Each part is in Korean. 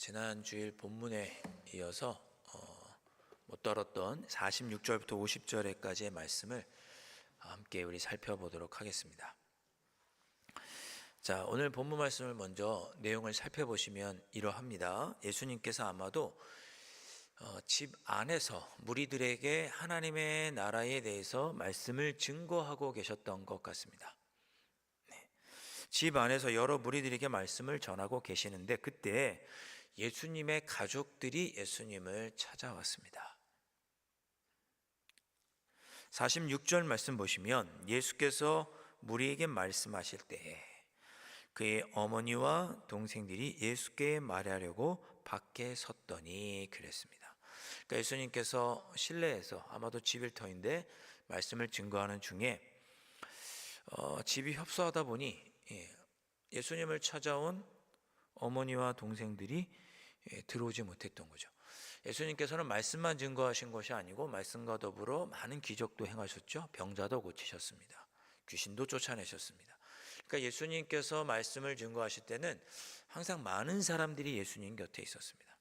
지난 주일 본문에 이어서 못 다뤘던 46절부터 50절까지의 말씀을 함께 우리 살펴보도록 하겠습니다. 자, 오늘 본문 말씀을 먼저 내용을 살펴보시면 이러합니다. 예수님께서 아마도 집 안에서 무리들에게 하나님의 나라에 대해서 말씀을 증거하고 계셨던 것 같습니다. 집 안에서 여러 무리들에게 말씀을 전하고 계시는데 그때 예수님의 가족들이 예수님을 찾아왔습니다. 46절 말씀 보시면 예수께서 무리에게 말씀하실 때에 그의 어머니와 동생들이 예수께 말하려고 밖에 섰더니 그랬습니다. 그러니까 예수님께서 실내에서 아마도 집 일터인데 말씀을 증거하는 중에 집이 협소하다 보니 예수님을 찾아온 어머니와 동생들이 들어오지 못했던 거죠. 예수님께서는 말씀만 증거하신 것이 아니고 말씀과 더불어 많은 기적도 행하셨죠. 병자도 고치셨습니다. 귀신도 쫓아내셨습니다. 그러니까 예수님께서 말씀을 증거하실 때는 항상 많은 사람들이 예수님 곁에 있었습니다.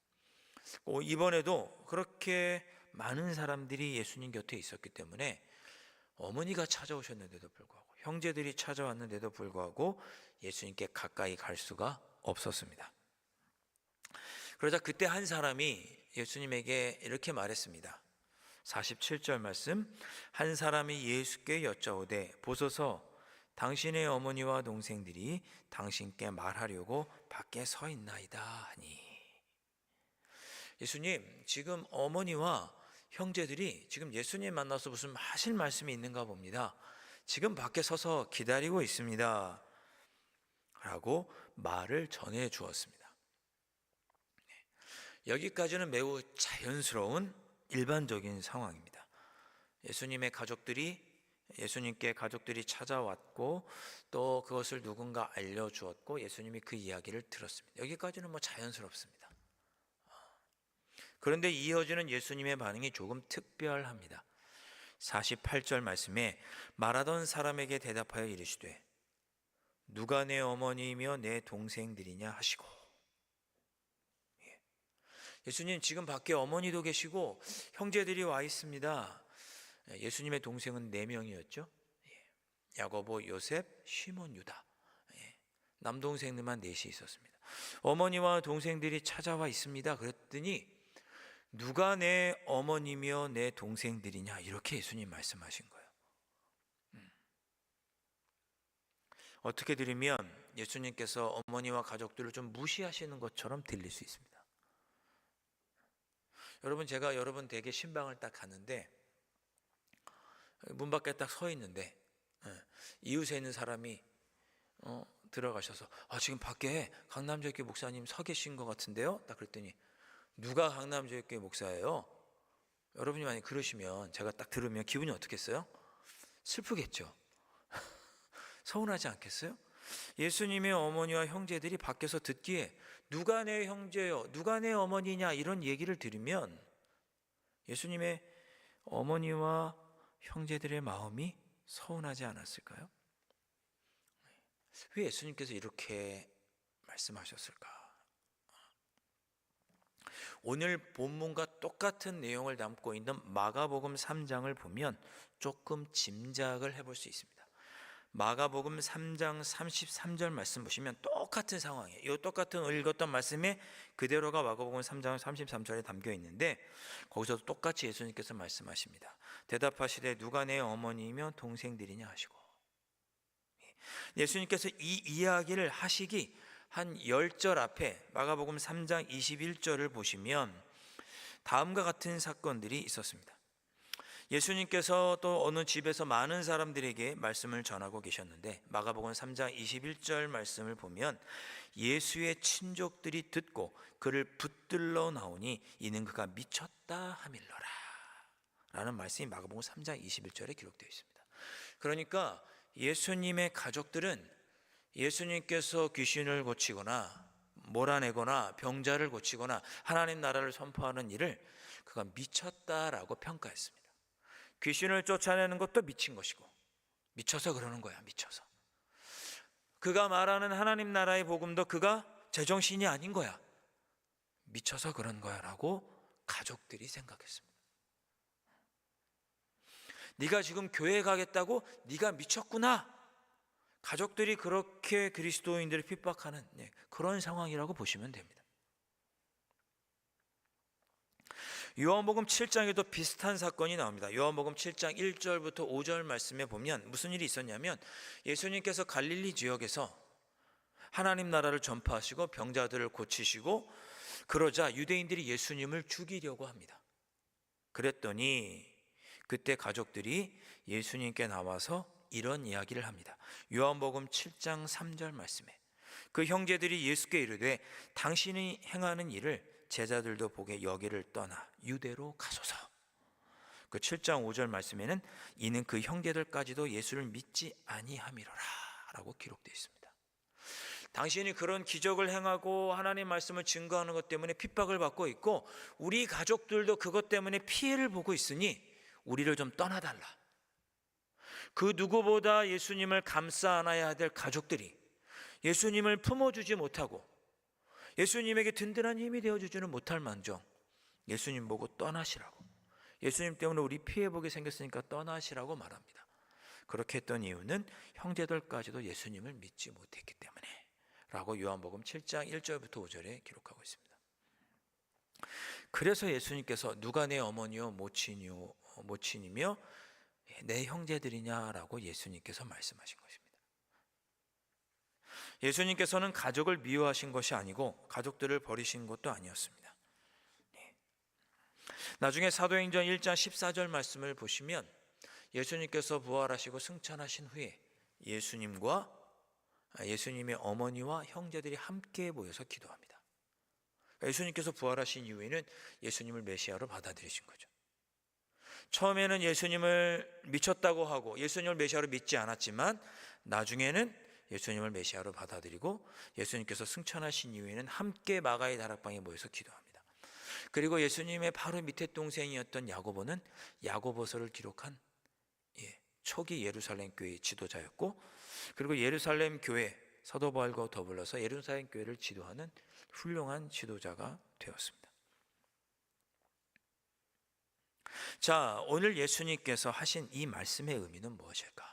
이번에도 그렇게 많은 사람들이 예수님 곁에 있었기 때문에 어머니가 찾아오셨는데도 불구하고 형제들이 찾아왔는데도 불구하고 예수님께 가까이 갈 수가 없었습니다. 그러자 그때 한 사람이 예수님에게 이렇게 말했습니다. 47절 말씀, 한 사람이 예수께 여짜오되 보소서 당신의 어머니와 동생들이 당신께 말하려고 밖에 서 있나이다 하니. 예수님, 지금 어머니와 형제들이 지금 예수님 만나서 무슨 하실 말씀이 있는가 봅니다. 지금 밖에 서서 기다리고 있습니다 라고 말을 전해 주었습니다. 여기까지는 매우 자연스러운 일반적인 상황입니다. 예수님의 예수님께 가족들이 찾아왔고 또 그것을 누군가 알려주었고 예수님이 그 이야기를 들었습니다. 여기까지는 자연스럽습니다. 그런데 이어지는 예수님의 반응이 조금 특별합니다. 48절 말씀에 말하던 사람에게 대답하여 이르시되 누가 내 어머니이며 내 동생들이냐 하시고. 예수님 지금 밖에 어머니도 계시고 형제들이 와 있습니다. 예수님의 동생은 4명이었죠. 야고보, 요셉, 시몬, 유다. 남동생들만 4이 있었습니다. 어머니와 동생들이 찾아와 있습니다. 그랬더니 누가 내 어머니며 내 동생들이냐 이렇게 예수님 말씀하신 거예요. 어떻게 들으면 예수님께서 어머니와 가족들을 좀 무시하시는 것처럼 들릴 수 있습니다. 여러분, 제가 여러분 댁에 신방을 딱 갔는데 문 밖에 딱 서 있는데 이웃에 있는 사람이 들어가셔서 지금 밖에 강남제일교회 목사님 서 계신 것 같은데요? 딱 그랬더니 누가 강남제일교회 목사예요? 여러분이 만약 그러시면 제가 딱 들으면 기분이 어떻겠어요? 슬프겠죠. 서운하지 않겠어요? 예수님의 어머니와 형제들이 밖에서 듣기에 누가 내 형제요, 누가 내 어머니냐 이런 얘기를 들으면 예수님의 어머니와 형제들의 마음이 서운하지 않았을까요? 왜 예수님께서 이렇게 말씀하셨을까? 오늘 본문과 똑같은 내용을 담고 있는 마가복음 3장을 보면 조금 짐작을 해볼 수 있습니다. 마가복음 3장 33절 말씀 보시면 똑같은 상황이에요. 이 똑같은 읽었던 말씀이 그대로가 마가복음 3장 33절에 담겨 있는데 거기서도 똑같이 예수님께서 말씀하십니다. 대답하시되 누가 내 어머니이며 동생들이냐 하시고. 예수님께서 이 이야기를 하시기 한 10절 앞에 마가복음 3장 21절을 보시면 다음과 같은 사건들이 있었습니다. 예수님께서 또 어느 집에서 많은 사람들에게 말씀을 전하고 계셨는데 마가복음 3장 21절 말씀을 보면 예수의 친족들이 듣고 그를 붙들러 나오니 이는 그가 미쳤다 하밀러라 라는 말씀이 마가복음 3장 21절에 기록되어 있습니다. 그러니까 예수님의 가족들은 예수님께서 귀신을 고치거나 몰아내거나 병자를 고치거나 하나님 나라를 선포하는 일을 그가 미쳤다라고 평가했습니다. 귀신을 쫓아내는 것도 미친 것이고 미쳐서 그러는 거야. 미쳐서 그가 말하는 하나님 나라의 복음도 그가 제정신이 아닌 거야. 미쳐서 그런 거야 라고 가족들이 생각했습니다. 네가 지금 교회 가겠다고? 네가 미쳤구나. 가족들이 그렇게 그리스도인들을 핍박하는 그런 상황이라고 보시면 됩니다. 요한복음 7장에도 비슷한 사건이 나옵니다. 요한복음 7장 1절부터 5절 말씀에 보면 무슨 일이 있었냐면, 예수님께서 갈릴리 지역에서 하나님 나라를 전파하시고 병자들을 고치시고 그러자 유대인들이 예수님을 죽이려고 합니다. 그랬더니 그때 가족들이 예수님께 나와서 이런 이야기를 합니다. 요한복음 7장 3절 말씀에 그 형제들이 예수께 이르되 당신이 행하는 일을 제자들도 보게 여기를 떠나 유대로 가소서. 그 7장 5절 말씀에는 이는 그 형제들까지도 예수를 믿지 아니함이로라 라고 기록되어 있습니다. 당신이 그런 기적을 행하고 하나님 말씀을 증거하는 것 때문에 핍박을 받고 있고 우리 가족들도 그것 때문에 피해를 보고 있으니 우리를 좀 떠나달라. 그 누구보다 예수님을 감싸 안아야 될 가족들이 예수님을 품어주지 못하고 예수님에게 든든한 힘이 되어주지는 못할 망정 예수님 보고 떠나시라고, 예수님 때문에 우리 피해보게 생겼으니까 떠나시라고 말합니다. 그렇게 했던 이유는 형제들까지도 예수님을 믿지 못했기 때문에 라고 요한복음 7장 1절부터 5절에 기록하고 있습니다. 그래서 예수님께서 누가 내 어머니요 모친이며 내 형제들이냐라고 예수님께서 말씀하신 것입니다. 예수님께서는 가족을 미워하신 것이 아니고 가족들을 버리신 것도 아니었습니다. 나중에 사도행전 1장 14절 말씀을 보시면 예수님께서 부활하시고 승천하신 후에 예수님의 어머니와 형제들이 함께 모여서 기도합니다. 예수님께서 부활하신 이후에는 예수님을 메시아로 받아들이신 거죠. 처음에는 예수님을 미쳤다고 하고 예수님을 메시아로 믿지 않았지만 나중에는 예수님을 메시아로 받아들이고 예수님께서 승천하신 이후에는 함께 마가의 다락방에 모여서 기도합니다. 그리고 예수님의 바로 밑에 동생이었던 야고보는 야고보서를 기록한 초기 예루살렘 교회의 지도자였고, 그리고 예루살렘 교회 사도 바울과 더불어서 예루살렘 교회를 지도하는 훌륭한 지도자가 되었습니다. 자, 오늘 예수님께서 하신 이 말씀의 의미는 무엇일까?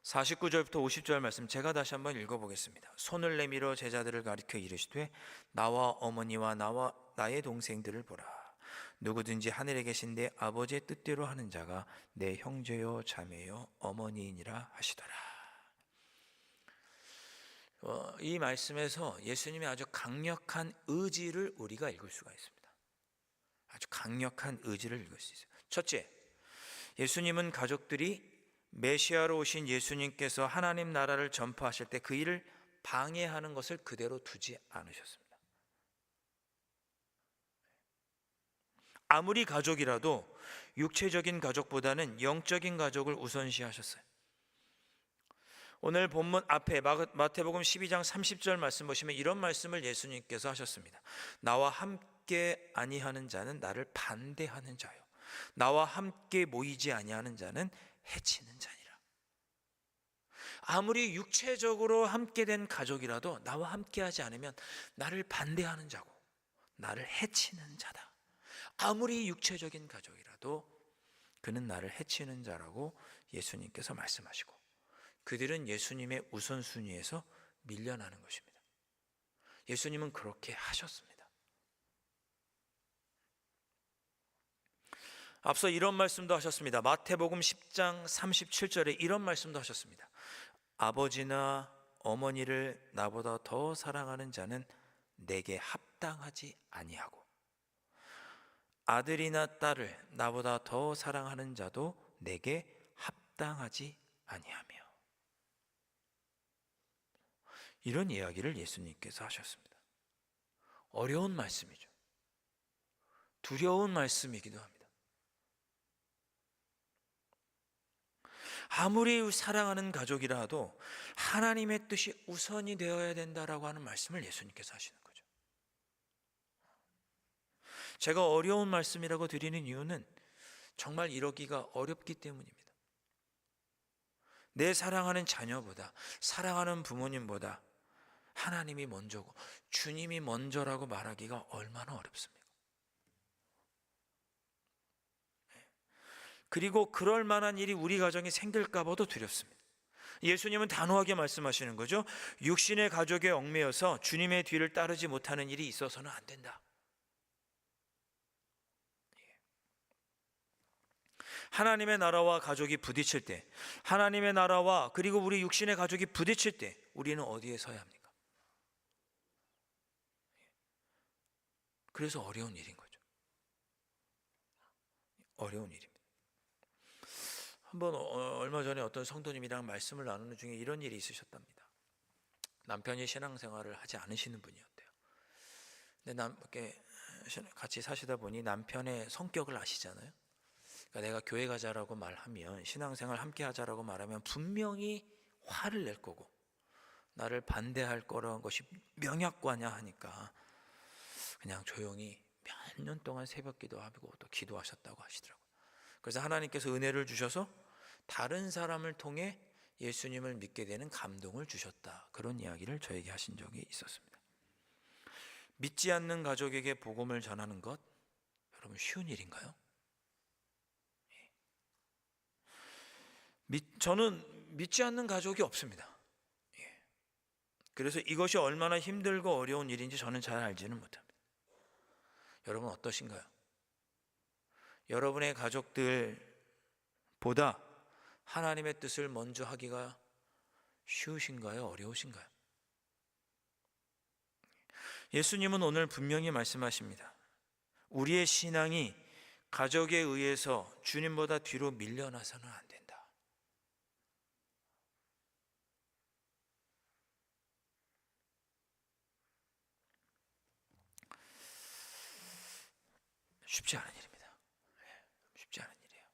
49절부터 50절 말씀 제가 다시 한번 읽어보겠습니다. 손을 내밀어 제자들을 가리켜 이르시되 나와 어머니와 나의 동생들을 보라. 누구든지 하늘에 계신 내 아버지의 뜻대로 하는 자가 내 형제요 자매요 어머니이니라 하시더라. 이 말씀에서 예수님의 아주 강력한 의지를 우리가 읽을 수가 있습니다. 아주 강력한 의지를 읽을 수 있어요. 첫째, 예수님은 가족들이 메시아로 오신 예수님께서 하나님 나라를 전파하실 때 그 일을 방해하는 것을 그대로 두지 않으셨습니다. 아무리 가족이라도 육체적인 가족보다는 영적인 가족을 우선시하셨어요. 오늘 본문 앞에 마태복음 12장 30절 말씀 보시면 이런 말씀을 예수님께서 하셨습니다. 나와 함께 아니하는 자는 나를 반대하는 자요, 나와 함께 모이지 아니하는 자는 해치는 자니라. 아무리 육체적으로 함께 된 가족이라도 나와 함께 하지 않으면 나를 반대하는 자고 나를 해치는 자다. 아무리 육체적인 가족이라도 그는 나를 해치는 자라고 예수님께서 말씀하시고 그들은 예수님의 우선순위에서 밀려나는 것입니다. 예수님은 그렇게 하셨습니다. 앞서 이런 말씀도 하셨습니다. 마태복음 10장 37절에 이런 말씀도 하셨습니다. 아버지나 어머니를 나보다 더 사랑하는 자는 내게 합당하지 아니하고 아들이나 딸을 나보다 더 사랑하는 자도 내게 합당하지 아니하며. 이런 이야기를 예수님께서 하셨습니다. 어려운 말씀이죠. 두려운 말씀이기도 합니다. 아무리 사랑하는 가족이라도 하나님의 뜻이 우선이 되어야 된다라고 하는 말씀을 예수님께서 하시는 거죠. 제가 어려운 말씀이라고 드리는 이유는 정말 이러기가 어렵기 때문입니다. 내 사랑하는 자녀보다, 사랑하는 부모님보다 하나님이 먼저고 주님이 먼저라고 말하기가 얼마나 어렵습니까? 그리고 그럴 만한 일이 우리 가정에 생길까 봐도 두렵습니다. 예수님은 단호하게 말씀하시는 거죠. 육신의 가족에 얽매여서 주님의 뒤를 따르지 못하는 일이 있어서는 안 된다. 하나님의 나라와 가족이 부딪힐 때, 하나님의 나라와 그리고 우리 육신의 가족이 부딪힐 때 우리는 어디에 서야 합니까? 그래서 어려운 일인 거죠. 어려운 일입니다. 한번 얼마 전에 어떤 성도님이랑 말씀을 나누는 중에 이런 일이 있으셨답니다. 남편이 신앙생활을 하지 않으시는 분이었대요. 근데 같이 사시다 보니 남편의 성격을 아시잖아요. 그러니까 내가 교회 가자라고 말하면, 신앙생활 함께 하자라고 말하면 분명히 화를 낼 거고 나를 반대할 거라는 것이 명확하냐 하니까 그냥 조용히 몇 년 동안 새벽 기도하고 또 기도하셨다고 하시더라고요. 그래서 하나님께서 은혜를 주셔서 다른 사람을 통해 예수님을 믿게 되는 감동을 주셨다. 그런 이야기를 저에게 하신 적이 있었습니다. 믿지 않는 가족에게 복음을 전하는 것, 여러분 쉬운 일인가요? 저는 믿지 않는 가족이 없습니다. 그래서 이것이 얼마나 힘들고 어려운 일인지 저는 잘 알지는 못합니다. 여러분 어떠신가요? 여러분의 가족들보다 하나님의 뜻을 먼저 하기가 쉬우신가요? 어려우신가요? 예수님은 오늘 분명히 말씀하십니다. 우리의 신앙이 가족에 의해서 주님보다 뒤로 밀려나서는 안 된다. 쉽지 않은 일입니다. 쉽지 않은 일이에요.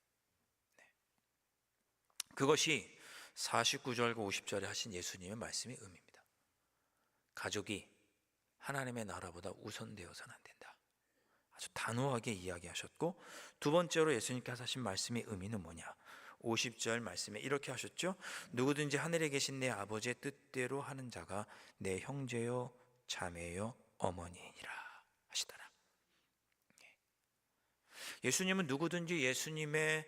그것이 49절과 50절에 하신 예수님의 말씀의 의미입니다. 가족이 하나님의 나라보다 우선되어서는 안 된다. 아주 단호하게 이야기하셨고, 두 번째로 예수님께서 하신 말씀의 의미는 뭐냐? 50절 말씀에 이렇게 하셨죠. 누구든지 하늘에 계신 내 아버지의 뜻대로 하는 자가 내 형제요 자매요 어머니이라 하시더라. 예수님은 누구든지 예수님의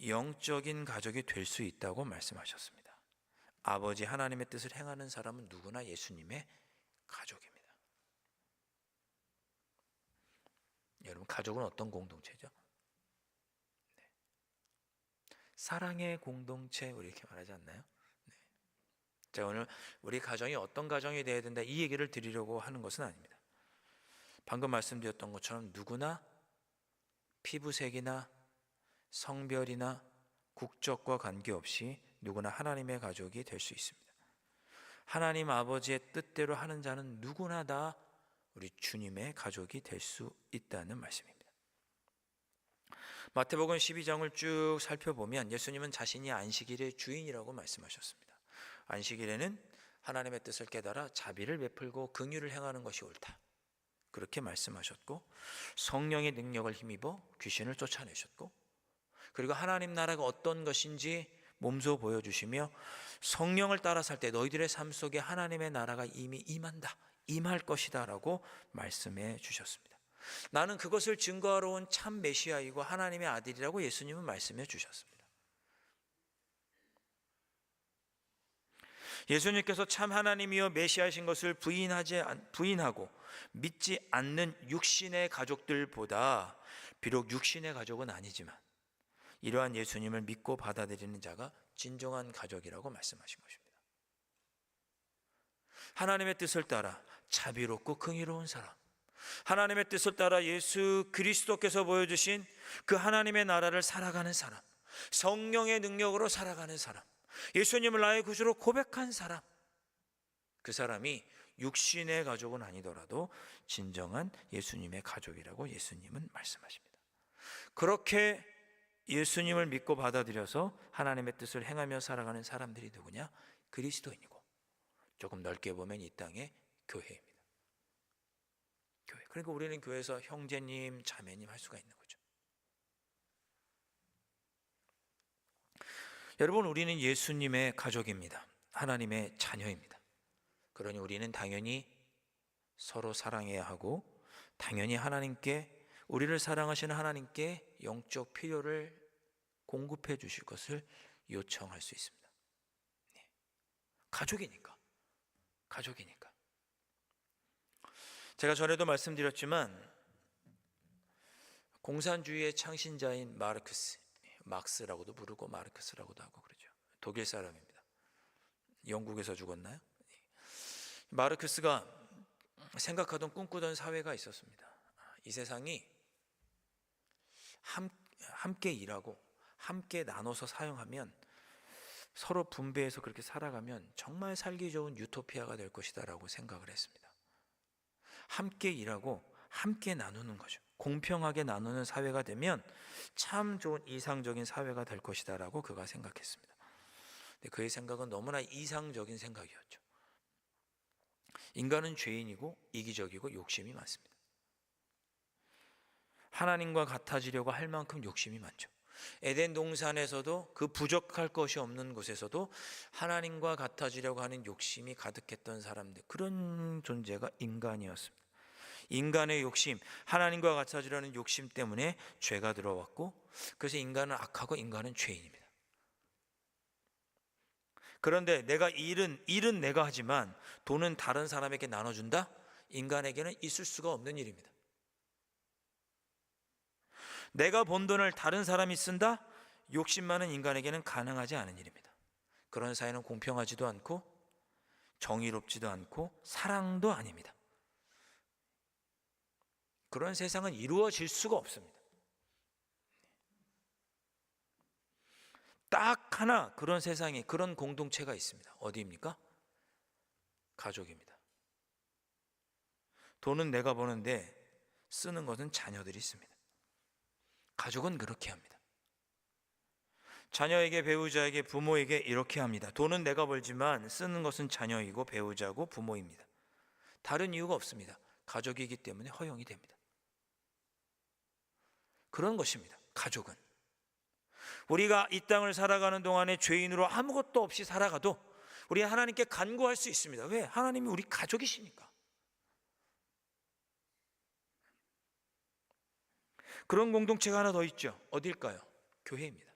영적인 가족이 될 수 있다고 말씀하셨습니다. 아버지 하나님의 뜻을 행하는 사람은 누구나 예수님의 가족입니다. 여러분, 가족은 어떤 공동체죠? 네. 사랑의 공동체, 우리 이렇게 말하지 않나요? 네. 제가 오늘 우리 가정이 어떤 가정이 되어야 된다 이 얘기를 드리려고 하는 것은 아닙니다. 방금 말씀드렸던 것처럼 누구나 피부색이나 성별이나 국적과 관계없이 누구나 하나님의 가족이 될 수 있습니다. 하나님 아버지의 뜻대로 하는 자는 누구나 다 우리 주님의 가족이 될 수 있다는 말씀입니다. 마태복음 12장을 쭉 살펴보면 예수님은 자신이 안식일의 주인이라고 말씀하셨습니다. 안식일에는 하나님의 뜻을 깨달아 자비를 베풀고 긍휼을 행하는 것이 옳다. 그렇게 말씀하셨고, 성령의 능력을 힘입어 귀신을 쫓아내셨고, 그리고 하나님 나라가 어떤 것인지 몸소 보여주시며, 성령을 따라 살 때 너희들의 삶 속에 하나님의 나라가 이미 임할 것이다 라고 말씀해 주셨습니다. 나는 그것을 증거하러 온 참 메시아이고 하나님의 아들이라고 예수님은 말씀해 주셨습니다. 예수님께서 참 하나님이여 메시아이신 것을 부인하고 믿지 않는 육신의 가족들보다, 비록 육신의 가족은 아니지만 이러한 예수님을 믿고 받아들이는 자가 진정한 가족이라고 말씀하신 것입니다. 하나님의 뜻을 따라 자비롭고 긍휼로운 사람, 하나님의 뜻을 따라 예수 그리스도께서 보여주신 그 하나님의 나라를 살아가는 사람, 성령의 능력으로 살아가는 사람, 예수님을 나의 구주로 고백한 사람, 그 사람이 육신의 가족은 아니더라도 진정한 예수님의 가족이라고 예수님은 말씀하십니다. 그렇게 예수님을 믿고 받아들여서 하나님의 뜻을 행하며 살아가는 사람들이 누구냐? 그리스도인이고, 조금 넓게 보면 이 땅의 교회입니다. 교회. 그러니까 우리는 교회에서 형제님, 자매님 할 수가 있는 거죠. 여러분, 우리는 예수님의 가족입니다. 하나님의 자녀입니다. 그러니 우리는 당연히 서로 사랑해야 하고, 당연히 하나님께, 우리를 사랑하시는 하나님께 영적 필요를 공급해 주실 것을 요청할 수 있습니다. 가족이니까. 제가 전에도 말씀드렸지만 공산주의의 창신자인 막스라고도 부르고 마르크스라고도 하고 그러죠. 독일 사람입니다. 영국에서 죽었나요? 마르크스가 생각하던 꿈꾸던 사회가 있었습니다. 이 세상이 함께 일하고 함께 나눠서 사용하면, 서로 분배해서 그렇게 살아가면 정말 살기 좋은 유토피아가 될 것이다 라고 생각을 했습니다. 함께 일하고 함께 나누는 거죠. 공평하게 나누는 사회가 되면 참 좋은 이상적인 사회가 될 것이다 라고 그가 생각했습니다. 근데 그의 생각은 너무나 이상적인 생각이었죠. 인간은 죄인이고 이기적이고 욕심이 많습니다. 하나님과 같아지려고 할 만큼 욕심이 많죠. 에덴 동산에서도 그 부족할 것이 없는 곳에서도 하나님과 같아지려고 하는 욕심이 가득했던 사람들, 그런 존재가 인간이었습니다. 인간의 욕심, 하나님과 같아지려는 욕심 때문에 죄가 들어왔고, 그래서 인간은 악하고 인간은 죄인입니다. 그런데 내가 일은 내가 하지만 돈은 다른 사람에게 나눠준다? 인간에게는 있을 수가 없는 일입니다. 내가 번 돈을 다른 사람이 쓴다? 욕심 많은 인간에게는 가능하지 않은 일입니다. 그런 사회는 공평하지도 않고 정의롭지도 않고 사랑도 아닙니다. 그런 세상은 이루어질 수가 없습니다. 딱 하나 그런 세상에 그런 공동체가 있습니다. 어디입니까? 가족입니다. 돈은 내가 버는데 쓰는 것은 자녀들이 있습니다. 가족은 그렇게 합니다. 자녀에게, 배우자에게, 부모에게 이렇게 합니다. 돈은 내가 벌지만 쓰는 것은 자녀이고 배우자고 부모입니다. 다른 이유가 없습니다. 가족이기 때문에 허용이 됩니다. 그런 것입니다. 가족은 우리가 이 땅을 살아가는 동안에 죄인으로 아무것도 없이 살아가도 우리 하나님께 간구할 수 있습니다. 왜? 하나님이 우리 가족이시니까. 그런 공동체가 하나 더 있죠. 어딜까요? 교회입니다.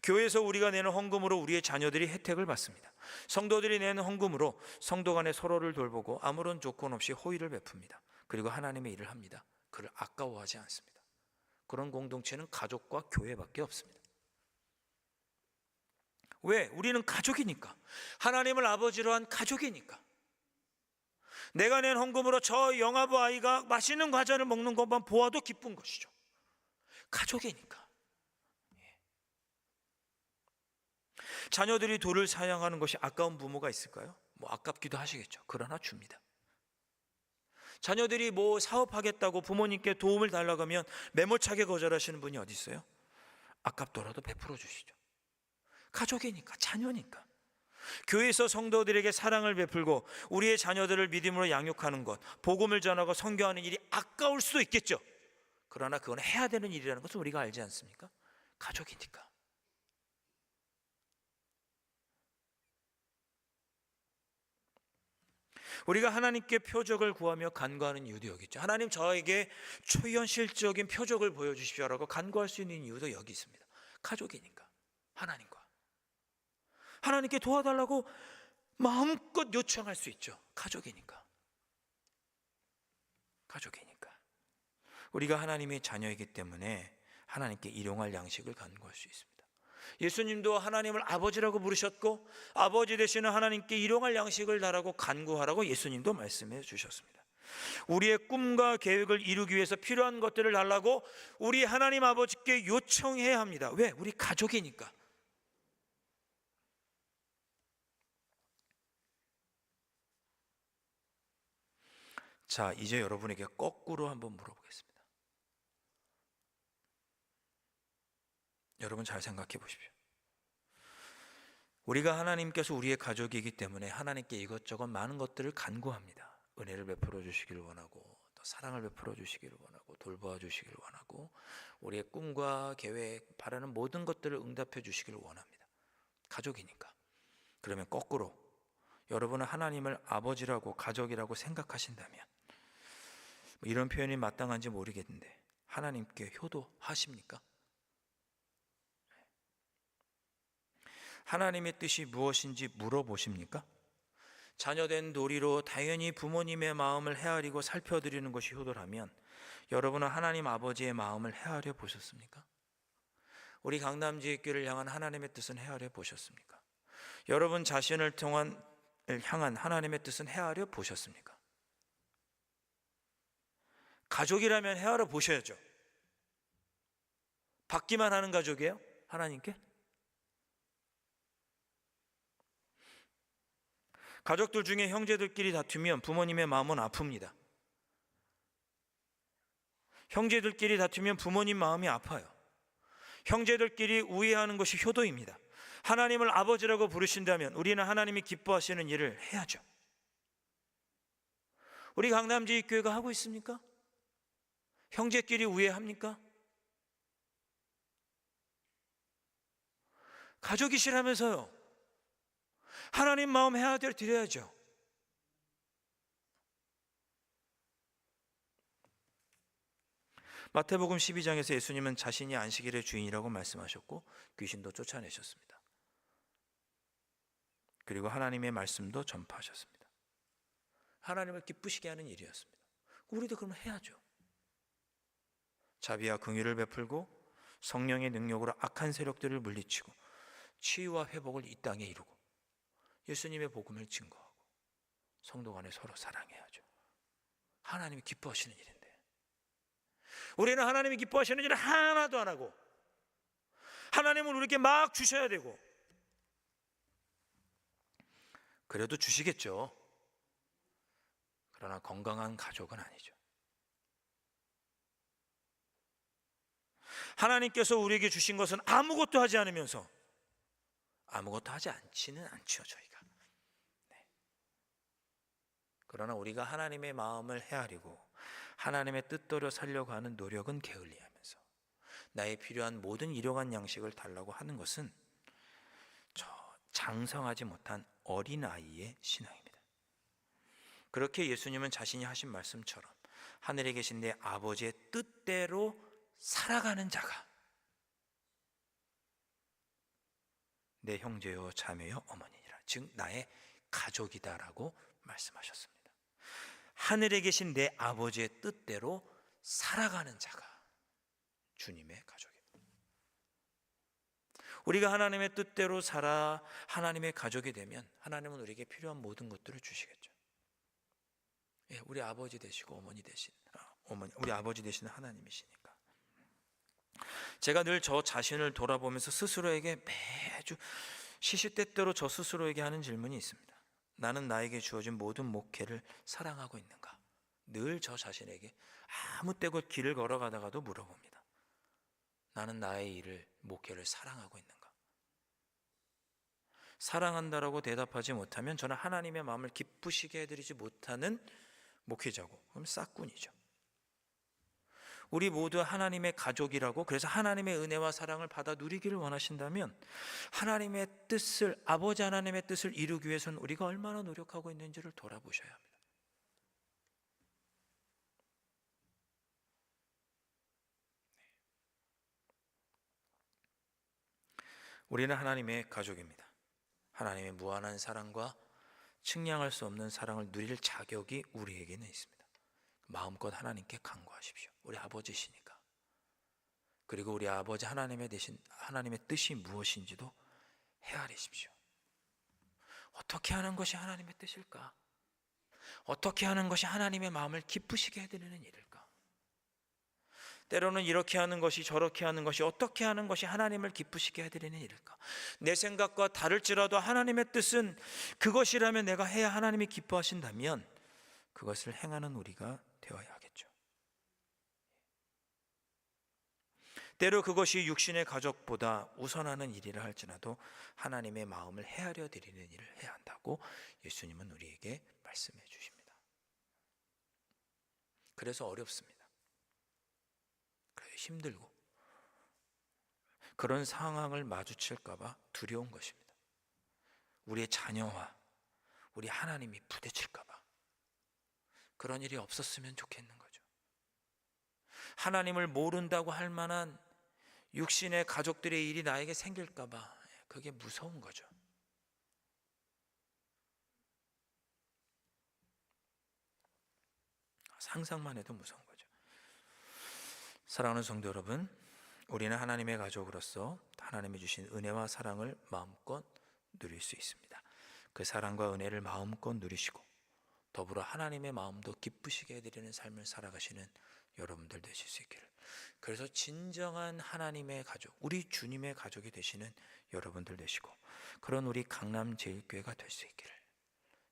교회에서 우리가 내는 헌금으로 우리의 자녀들이 혜택을 받습니다. 성도들이 내는 헌금으로 성도 간에 서로를 돌보고 아무런 조건 없이 호의를 베풉니다. 그리고 하나님의 일을 합니다. 그를 아까워하지 않습니다. 그런 공동체는 가족과 교회밖에 없습니다. 왜? 우리는 가족이니까. 하나님을 아버지로 한 가족이니까. 내가 낸 헌금으로 저 영아부 아이가 맛있는 과자를 먹는 것만 보아도 기쁜 것이죠. 가족이니까. 자녀들이 돈을 사양하는 것이 아까운 부모가 있을까요? 아깝기도 하시겠죠. 그러나 줍니다. 자녀들이 사업하겠다고 부모님께 도움을 달라고 하면 매몰차게 거절하시는 분이 어디 있어요? 아깝더라도 베풀어 주시죠. 가족이니까, 자녀니까. 교회에서 성도들에게 사랑을 베풀고 우리의 자녀들을 믿음으로 양육하는 것, 복음을 전하고 선교하는 일이 아까울 수도 있겠죠. 그러나 그건 해야 되는 일이라는 것을 우리가 알지 않습니까? 가족이니까. 우리가 하나님께 표적을 구하며 간구하는 이유도 여기 있죠. 하나님, 저에게 초현실적인 표적을 보여주십시오라고 간구할 수 있는 이유도 여기 있습니다. 가족이니까. 하나님께 도와달라고 마음껏 요청할 수 있죠. 가족이니까. 우리가 하나님의 자녀이기 때문에 하나님께 일용할 양식을 간구할 수 있습니다. 예수님도 하나님을 아버지라고 부르셨고 아버지 되시는 하나님께 일용할 양식을 달라고 간구하라고 예수님도 말씀해 주셨습니다. 우리의 꿈과 계획을 이루기 위해서 필요한 것들을 달라고 우리 하나님 아버지께 요청해야 합니다. 왜? 우리 가족이니까. 자, 이제 여러분에게 거꾸로 한번 물어보겠습니다. 여러분 잘 생각해 보십시오. 우리가 하나님께서 우리의 가족이기 때문에 하나님께 이것저것 많은 것들을 간구합니다. 은혜를 베풀어 주시기를 원하고, 또 사랑을 베풀어 주시기를 원하고, 돌보아 주시기를 원하고, 우리의 꿈과 계획, 바라는 모든 것들을 응답해 주시기를 원합니다. 가족이니까. 그러면 거꾸로 여러분은 하나님을 아버지라고 가족이라고 생각하신다면, 이런 표현이 마땅한지 모르겠는데 하나님께 효도하십니까? 하나님의 뜻이 무엇인지 물어보십니까? 자녀된 도리로 당연히 부모님의 마음을 헤아리고 살펴드리는 것이 효도라면, 여러분은 하나님 아버지의 마음을 헤아려 보셨습니까? 우리 강남지교를 향한 하나님의 뜻은 헤아려 보셨습니까? 여러분 자신을 향한 하나님의 뜻은 헤아려 보셨습니까? 가족이라면 헤아려 보셔야죠. 받기만 하는 가족이에요? 하나님께? 가족들 중에 형제들끼리 다투면 부모님의 마음은 아픕니다. 형제들끼리 다투면 부모님 마음이 아파요. 형제들끼리 우애하는 것이 효도입니다. 하나님을 아버지라고 부르신다면 우리는 하나님이 기뻐하시는 일을 해야죠. 우리 강남지교회가 하고 있습니까? 형제끼리 우애합니까? 가족이시라면서요. 하나님 마음 헤아려 드려야죠. 마태복음 12장에서 예수님은 자신이 안식일의 주인이라고 말씀하셨고 귀신도 쫓아내셨습니다. 그리고 하나님의 말씀도 전파하셨습니다. 하나님을 기쁘시게 하는 일이었습니다. 우리도 그러면 해야죠. 자비와 긍휼을 베풀고 성령의 능력으로 악한 세력들을 물리치고 치유와 회복을 이 땅에 이루고 예수님의 복음을 증거하고 성도 간에 서로 사랑해야죠. 하나님이 기뻐하시는 일인데 우리는 하나님이 기뻐하시는 일을 하나도 안 하고, 하나님은 우리에게 막 주셔야 되고, 그래도 주시겠죠. 그러나 건강한 가족은 아니죠. 하나님께서 우리에게 주신 것은 아무것도 하지 않으면서, 아무것도 하지 않지는 않죠, 저희가. 네. 그러나 우리가 하나님의 마음을 헤아리고 하나님의 뜻대로 살려고 하는 노력은 게을리하면서 나의 필요한 모든 일용한 양식을 달라고 하는 것은 장성하지 못한 어린아이의 신앙입니다. 그렇게 예수님은 자신이 하신 말씀처럼 하늘에 계신 내 아버지의 뜻대로 살아가는 자가 내 형제요 자매요 어머니라, 즉 나의 가족이다라고 말씀하셨습니다. 하늘에 계신 내 아버지의 뜻대로 살아가는 자가 주님의 가족입니다. 우리가 하나님의 뜻대로 살아 하나님의 가족이 되면 하나님은 우리에게 필요한 모든 것들을 주시겠죠. 우리 아버지 되시고 우리 아버지 되시는 하나님이시니까. 제가 늘 저 자신을 돌아보면서 스스로에게 매주 시시때때로 저 스스로에게 하는 질문이 있습니다. 나는 나에게 주어진 모든 목회를 사랑하고 있는가? 늘 저 자신에게 아무 때고 길을 걸어가다가도 물어봅니다. 나는 나의 일을, 목회를 사랑하고 있는가? 사랑한다라고 대답하지 못하면 저는 하나님의 마음을 기쁘시게 해드리지 못하는 목회자고, 그럼 싹군이죠. 우리 모두 하나님의 가족이라고, 그래서 하나님의 은혜와 사랑을 받아 누리기를 원하신다면 하나님의 뜻을, 아버지 하나님의 뜻을 이루기 위해서는 우리가 얼마나 노력하고 있는지를 돌아보셔야 합니다. 우리는 하나님의 가족입니다. 하나님의 무한한 사랑과 측량할 수 없는 사랑을 누릴 자격이 우리에게는 있습니다. 마음껏 하나님께 간구하십시오. 우리 아버지시니까. 그리고 우리 아버지 하나님의 뜻이 무엇인지도 헤아리십시오. 어떻게 하는 것이 하나님의 뜻일까? 어떻게 하는 것이 하나님의 마음을 기쁘시게 해드리는 일일까? 때로는 이렇게 하는 것이, 저렇게 하는 것이, 어떻게 하는 것이 하나님을 기쁘시게 해드리는 일일까? 내 생각과 다를지라도 하나님의 뜻은 그것이라면 내가 해야 하나님이 기뻐하신다면 그것을 행하는 우리가 되어야 하겠죠. 때로 그것이 육신의 가족보다 우선하는 일이라 할지라도 하나님의 마음을 헤아려 드리는 일을 해야 한다고 예수님은 우리에게 말씀해 주십니다. 그래서 어렵습니다. 그래서 힘들고 그런 상황을 마주칠까 봐 두려운 것입니다. 우리의 자녀와 우리 하나님이 부대칠까 봐. 그런 일이 없었으면 좋겠는 거죠. 하나님을 모른다고 할 만한 육신의 가족들의 일이 나에게 생길까 봐. 그게 무서운 거죠. 상상만 해도 무서운 거죠. 사랑하는 성도 여러분, 우리는 하나님의 가족으로서 하나님이 주신 은혜와 사랑을 마음껏 누릴 수 있습니다. 그 사랑과 은혜를 마음껏 누리시고 더불어 하나님의 마음도 기쁘시게 해드리는 삶을 살아가시는 여러분들 되실 수 있기를. 그래서 진정한 하나님의 가족, 우리 주님의 가족이 되시는 여러분들 되시고 그런 우리 강남제일교회가 될 수 있기를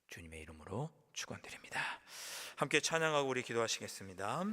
주님의 이름으로 축원드립니다. 함께 찬양하고 우리 기도하시겠습니다.